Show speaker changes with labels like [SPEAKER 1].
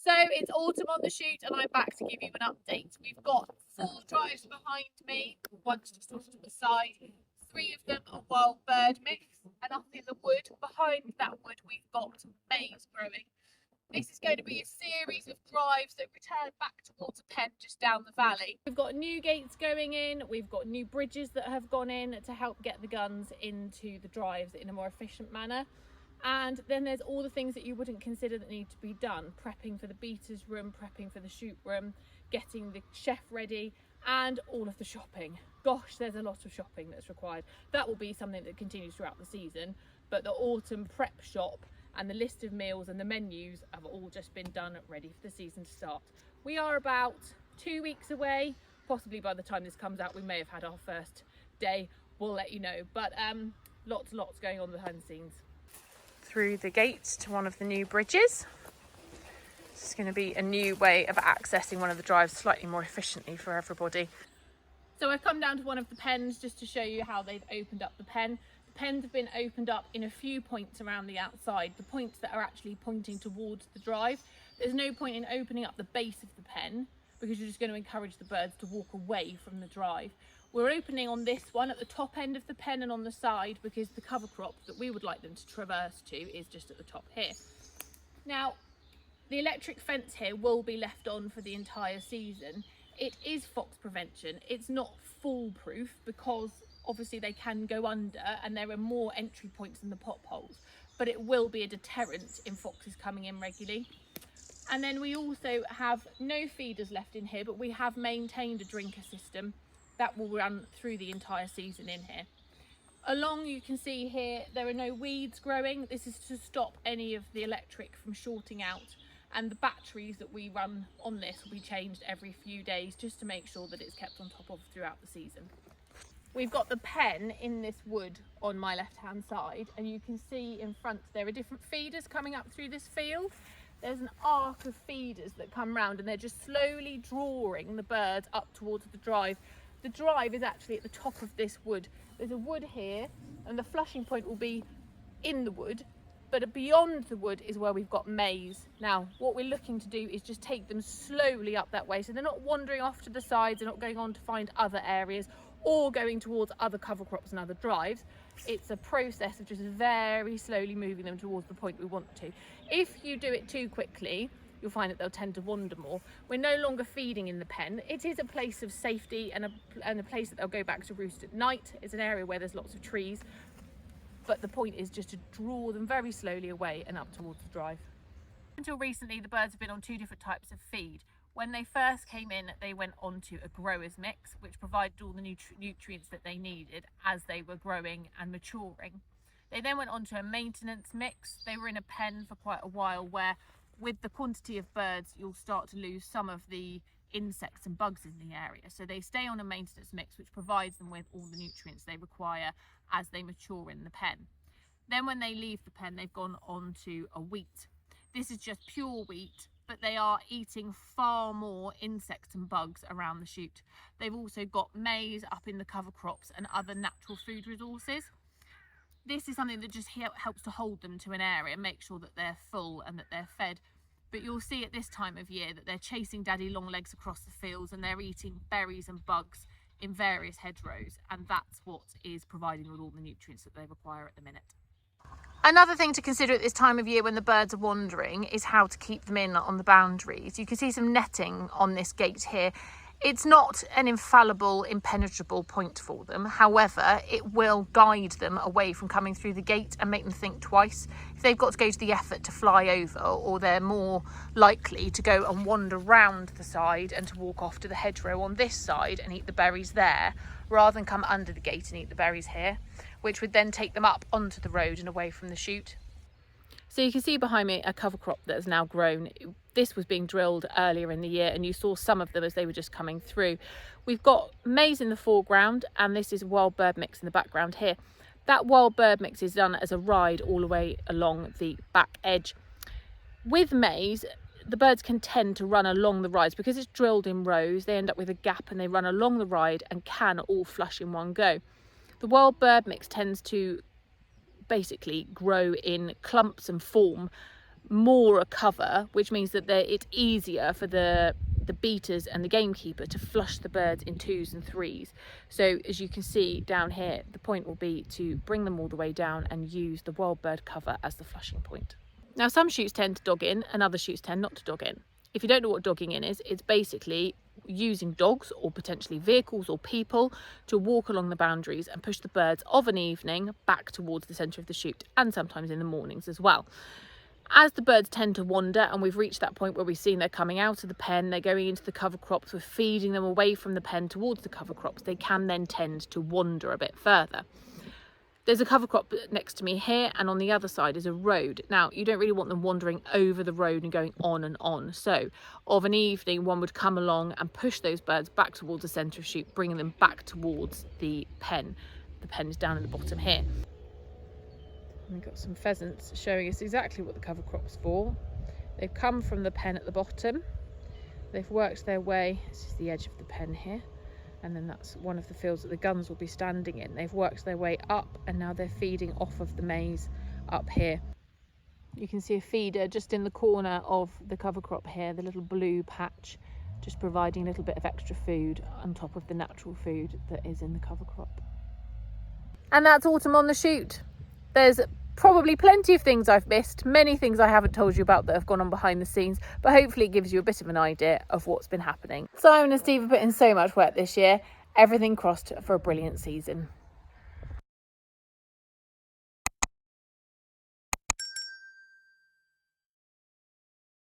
[SPEAKER 1] So it's autumn on the shoot and I'm back to give you an update. We've got 4 drives behind me, one's just off to the side. 3 of them are wild bird mix, and up in the wood, behind that wood, we've got maize growing. This is going to be a series of drives that return back towards a pen just down the valley. We've got new gates going in, we've got new bridges that have gone in to help get the guns into the drives in a more efficient manner. And then there's all the things that you wouldn't consider that need to be done. Prepping for the beaters room, prepping for the shoot room, getting the chef ready, and all of the shopping. Gosh, there's a lot of shopping that's required. That will be something that continues throughout the season, but the autumn prep shop and the list of meals and the menus have all just been done, ready for the season to start. We are about 2 weeks away. Possibly by the time this comes out, we may have had our first day. We'll let you know, but lots going on behind the scenes. Through the gates to one of the new bridges. This is going to be a new way of accessing one of the drives slightly more efficiently for everybody. So I've come down to one of the pens just to show you how they've opened up the pen. The pens have been opened up in a few points around the outside, the points that are actually pointing towards the drive. There's no point in opening up the base of the pen because you're just going to encourage the birds to walk away from the drive. We're opening on this one at the top end of the pen and on the side because the cover crop that we would like them to traverse to is just at the top here. Now, the electric fence here will be left on for the entire season. It is fox prevention. It's not foolproof because obviously they can go under and there are more entry points in the potholes, but it will be a deterrent in foxes coming in regularly. And then we also have no feeders left in here, but we have maintained a drinker system that will run through the entire season in here. Along, you can see here, there are no weeds growing. This is to stop any of the electric from shorting out. And the batteries that we run on this will be changed every few days just to make sure that it's kept on top of throughout the season. We've got the pen in this wood on my left-hand side, and you can see in front there are different feeders coming up through this field. There's an arc of feeders that come round and they're just slowly drawing the birds up towards the drive. The drive is actually at the top of this wood. There's a wood here and the flushing point will be in the wood, but beyond the wood is where we've got maize. Now, what we're looking to do is just take them slowly up that way so they're not wandering off to the sides, they're not going on to find other areas or going towards other cover crops and other drives. It's a process of just very slowly moving them towards the point we want to. If you do it too quickly, you'll find that they'll tend to wander more. We're no longer feeding in the pen. It is a place of safety and a place that they'll go back to roost at night. It's an area where there's lots of trees, but the point is just to draw them very slowly away and up towards the drive. Until recently, the birds have been on 2 different types of feed. When they first came in, they went onto a grower's mix, which provided all the nutrients that they needed as they were growing and maturing. They then went onto a maintenance mix. They were in a pen for quite a while where, with the quantity of birds, you'll start to lose some of the insects and bugs in the area. So they stay on a maintenance mix, which provides them with all the nutrients they require as they mature in the pen. Then when they leave the pen, they've gone on to a wheat. This is just pure wheat, but they are eating far more insects and bugs around the shoot. They've also got maize up in the cover crops and other natural food resources. This is something that just helps to hold them to an area, make sure that they're full and that they're fed. But you'll see at this time of year that they're chasing daddy longlegs across the fields and they're eating berries and bugs in various hedgerows, and that's what is providing them with all the nutrients that they require at the minute. Another thing to consider at this time of year when the birds are wandering is how to keep them in on the boundaries. You can see some netting on this gate here. It's not an infallible, impenetrable point for them. However, it will guide them away from coming through the gate and make them think twice. If they've got to go to the effort to fly over, or they're more likely to go and wander round the side and to walk off to the hedgerow on this side and eat the berries there, rather than come under the gate and eat the berries here, which would then take them up onto the road and away from the shoot. So you can see behind me a cover crop that has now grown. This was being drilled earlier in the year and you saw some of them as they were just coming through. We've got maize in the foreground and this is wild bird mix in the background here. That wild bird mix is done as a ride all the way along the back edge. With maize, the birds can tend to run along the rides because it's drilled in rows. They end up with a gap and they run along the ride and can all flush in one go. The wild bird mix tends to basically grow in clumps and form
[SPEAKER 2] more a cover, which means that it's easier for the beaters and the gamekeeper to flush the birds in 2s and 3s. So as you can see down here, the point will be to bring them all the way down and use the wild bird cover as the flushing point. Now some shoots tend to dog in and other shoots tend not to dog in. If you don't know what dogging in is, it's basically using dogs or potentially vehicles or people to walk along the boundaries and push the birds of an evening back towards the centre of the shoot, and sometimes in the mornings as well. As the birds tend to wander, and we've reached that point where we've seen they're coming out of the pen, they're going into the cover crops, we're feeding them away from the pen towards the cover crops, they can then tend to wander a bit further. There's a cover crop next to me here, and on the other side is a road. Now, you don't really want them wandering over the road and going on and on. So, of an evening, one would come along and push those birds back towards the centre of shoot, bringing them back towards the pen. The pen is down at the bottom here. We've got some pheasants showing us exactly what the cover crop's for. They've come from the pen at the bottom. They've worked their way, this is the edge of the pen here, and then that's one of the fields that the guns will be standing in. They've worked their way up and now they're feeding off of the maize up here. You can see a feeder just in the corner of the cover crop here, the little blue patch, just providing a little bit of extra food on top of the natural food that is in the cover crop. And that's autumn on the shoot. There's probably plenty of things I've missed, many things I haven't told you about that have gone on behind the scenes, but hopefully it gives you a bit of an idea of what's been happening. Simon and Steve have put in so much work this year. Everything crossed for a brilliant season.